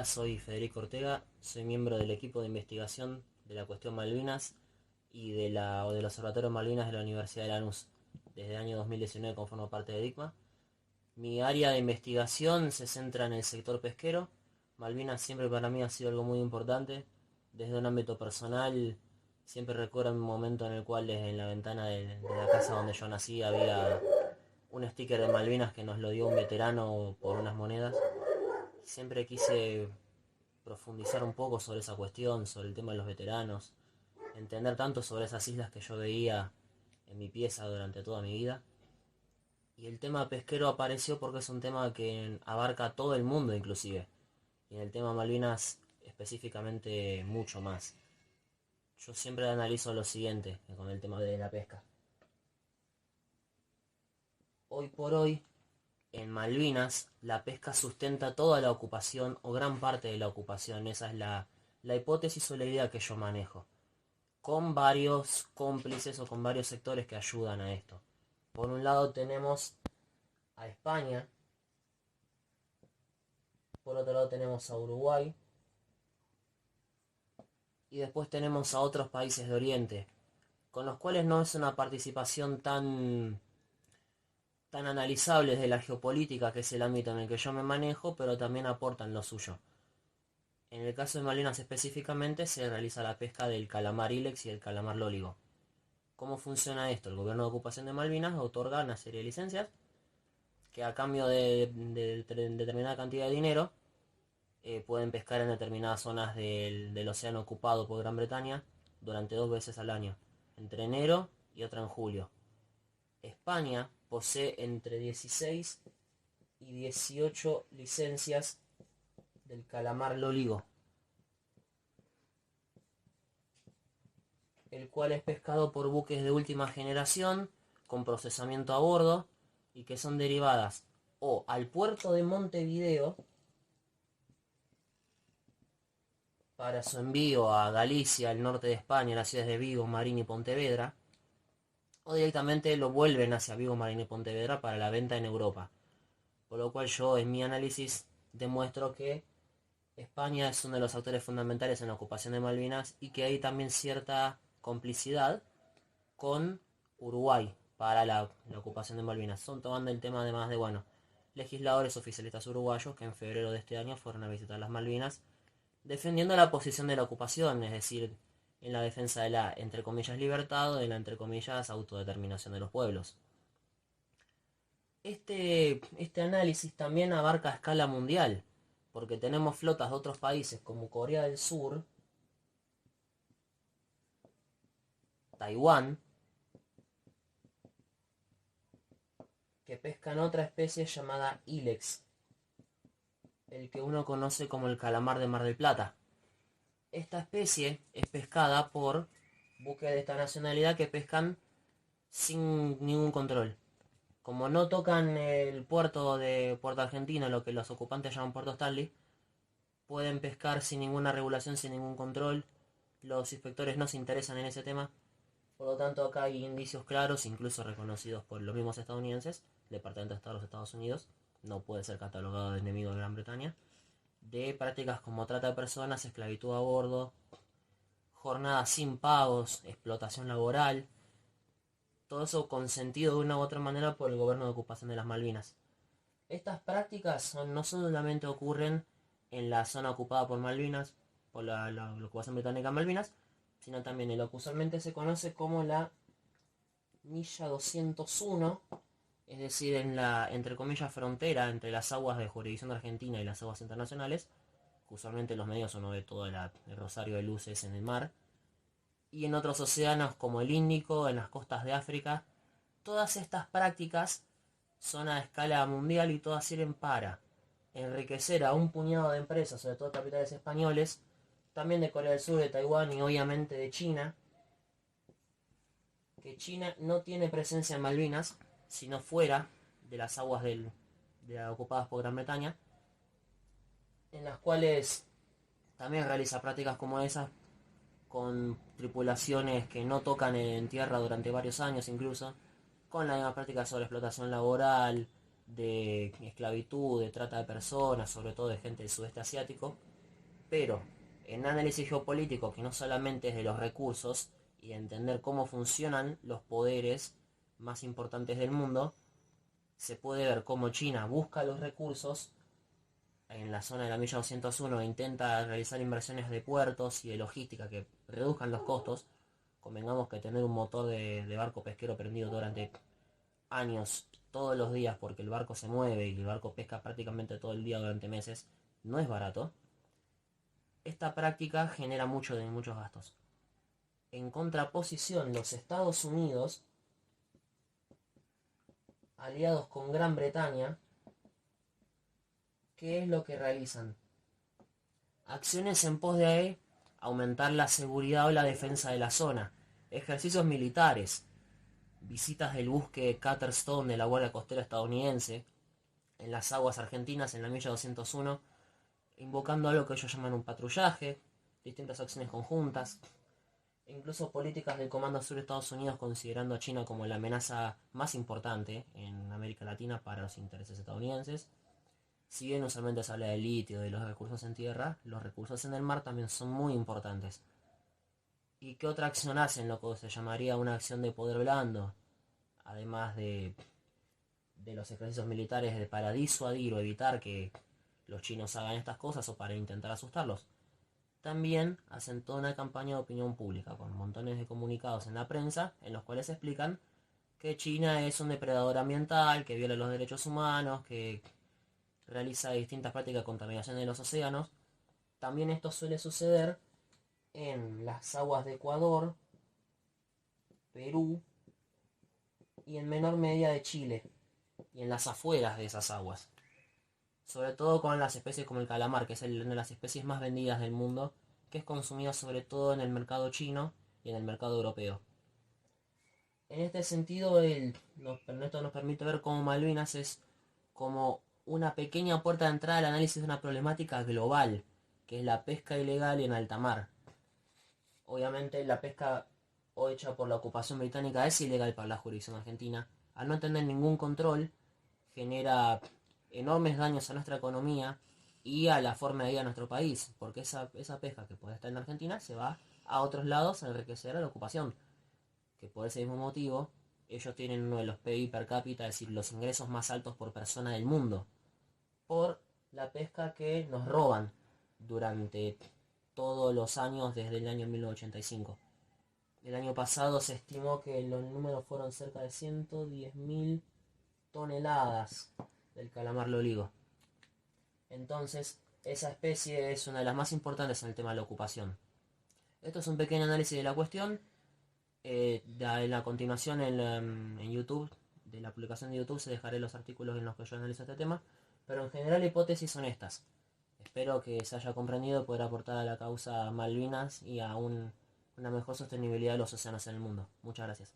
Hola, soy Federico Ortega, soy miembro del equipo de investigación de la cuestión Malvinas y del Observatorio Malvinas de la Universidad de Lanús. Desde el año 2019 conformo parte de DICMA. Mi área de investigación se centra en el sector pesquero. Malvinas siempre para mí ha sido algo muy importante. Desde un ámbito personal, siempre recuerdo un momento en el cual en la ventana de la casa donde yo nací había un sticker de Malvinas que nos lo dio un veterano por unas monedas. Siempre quise profundizar un poco sobre esa cuestión, sobre el tema de los veteranos, entender tanto sobre esas islas que yo veía en mi pieza durante toda mi vida. Y el tema pesquero apareció porque es un tema que abarca a todo el mundo inclusive. Y en el tema Malvinas específicamente mucho más. Yo siempre analizo lo siguiente con el tema de la pesca. Hoy por hoy, en Malvinas, la pesca sustenta toda la ocupación o gran parte de la ocupación. Esa es la hipótesis o la idea que yo manejo, con varios cómplices o con varios sectores que ayudan a esto. Por un lado tenemos a España, por otro lado tenemos a Uruguay y después tenemos a otros países de Oriente, con los cuales no es una participación tan analizable de la geopolítica, que es el ámbito en el que yo me manejo, pero también aportan lo suyo. En el caso de Malvinas específicamente se realiza la pesca del calamar ilex y el calamar lóligo. ¿Cómo funciona esto? El gobierno de ocupación de Malvinas otorga una serie de licencias que a cambio de determinada cantidad de dinero pueden pescar en determinadas zonas del océano ocupado por Gran Bretaña durante 2 veces al año, entre enero y otra en julio. España posee entre 16 y 18 licencias del calamar lóligo, el cual es pescado por buques de última generación con procesamiento a bordo y que son derivadas o al puerto de Montevideo para su envío a Galicia, el norte de España, las ciudades de Vigo, Marín y Pontevedra, o directamente lo vuelven hacia Vigo, Marín y Pontevedra para la venta en Europa. Por lo cual yo en mi análisis demuestro que España es uno de los actores fundamentales en la ocupación de Malvinas y que hay también cierta complicidad con Uruguay para la ocupación de Malvinas. Son tomando el tema además de, bueno, legisladores oficialistas uruguayos que en febrero de este año fueron a visitar las Malvinas defendiendo la posición de la ocupación, es decir, en la defensa de la, entre comillas, libertad o de la, entre comillas, autodeterminación de los pueblos. Este análisis también abarca a escala mundial, porque tenemos flotas de otros países como Corea del Sur, Taiwán, que pescan otra especie llamada Ilex, el que uno conoce como el calamar de Mar del Plata. Esta especie es pescada por buques de esta nacionalidad que pescan sin ningún control. Como no tocan el puerto de Puerto Argentino, lo que los ocupantes llaman Puerto Stanley, pueden pescar sin ninguna regulación, sin ningún control. Los inspectores no se interesan en ese tema. Por lo tanto, acá hay indicios claros, incluso reconocidos por los mismos estadounidenses, el Departamento de Estado de los Estados Unidos, no puede ser catalogado de enemigo de Gran Bretaña, de prácticas como trata de personas, esclavitud a bordo, jornadas sin pagos, explotación laboral, todo eso consentido de una u otra manera por el gobierno de ocupación de las Malvinas. Estas prácticas no solamente ocurren en la zona ocupada por Malvinas, por la ocupación británica de Malvinas, sino también en lo que usualmente se conoce como la milla 201, es decir, en la, entre comillas, frontera entre las aguas de jurisdicción de Argentina y las aguas internacionales, que usualmente en los medios uno ve todo el rosario de luces en el mar, y en otros océanos como el Índico, en las costas de África. Todas estas prácticas son a escala mundial y todas sirven para enriquecer a un puñado de empresas, sobre todo capitales españoles, también de Corea del Sur, de Taiwán y obviamente de China, que China no tiene presencia en Malvinas, sino fuera de las aguas ocupadas por Gran Bretaña, en las cuales también realiza prácticas como esas con tripulaciones que no tocan en tierra durante varios años incluso, con la misma práctica sobre explotación laboral, de esclavitud, de trata de personas, sobre todo de gente del sudeste asiático, pero en análisis geopolítico, que no solamente es de los recursos y de entender cómo funcionan los poderes más importantes del mundo, se puede ver cómo China busca los recursos en la zona de la milla 201 e intenta realizar inversiones de puertos y de logística que reduzcan los costos. Convengamos que tener un motor de barco pesquero prendido durante años, todos los días, porque el barco se mueve y el barco pesca prácticamente todo el día durante meses, no es barato. Esta práctica genera muchos gastos. En contraposición, los Estados Unidos, aliados con Gran Bretaña, ¿qué es lo que realizan? Acciones en pos de aumentar la seguridad o la defensa de la zona, ejercicios militares, visitas del buque Cutterstone de la Guardia Costera estadounidense en las aguas argentinas en la milla 201, invocando algo que ellos llaman un patrullaje, distintas acciones conjuntas, e incluso políticas del Comando Sur de Estados Unidos considerando a China como la amenaza más importante en América Latina para los intereses estadounidenses. Si bien usualmente se habla del litio, de los recursos en tierra, los recursos en el mar también son muy importantes. ¿Y qué otra acción hacen? Lo que se llamaría una acción de poder blando, además de los ejercicios militares para disuadir o evitar que los chinos hagan estas cosas o para intentar asustarlos. También hacen toda una campaña de opinión pública con montones de comunicados en la prensa en los cuales explican que China es un depredador ambiental, que viola los derechos humanos, que realiza distintas prácticas de contaminación de los océanos. También esto suele suceder en las aguas de Ecuador, Perú y en menor medida de Chile y en las afueras de esas aguas. Sobre todo con las especies como el calamar, que es una de las especies más vendidas del mundo, que es consumida sobre todo en el mercado chino y en el mercado europeo. En este sentido, esto nos permite ver cómo Malvinas es como una pequeña puerta de entrada al análisis de una problemática global, que es la pesca ilegal en alta mar. Obviamente la pesca hecha por la ocupación británica es ilegal para la jurisdicción argentina. Al no tener ningún control, genera enormes daños a nuestra economía y a la forma de vida de nuestro país, porque esa pesca que puede estar en Argentina se va a otros lados a enriquecer a la ocupación, que por ese mismo motivo ellos tienen uno de los PIB per cápita, es decir, los ingresos más altos por persona del mundo, por la pesca que nos roban durante todos los años desde el año 1985. El año pasado se estimó que los números fueron cerca de 110.000 toneladas del calamar loligo. Entonces, esa especie es una de las más importantes en el tema de la ocupación. Esto es un pequeño análisis de la cuestión. En la continuación en YouTube, de la publicación de YouTube, se dejaré los artículos en los que yo analizo este tema. Pero en general, las hipótesis son estas. Espero que se haya comprendido y poder aportar a la causa Malvinas y a una mejor sostenibilidad de los océanos en el mundo. Muchas gracias.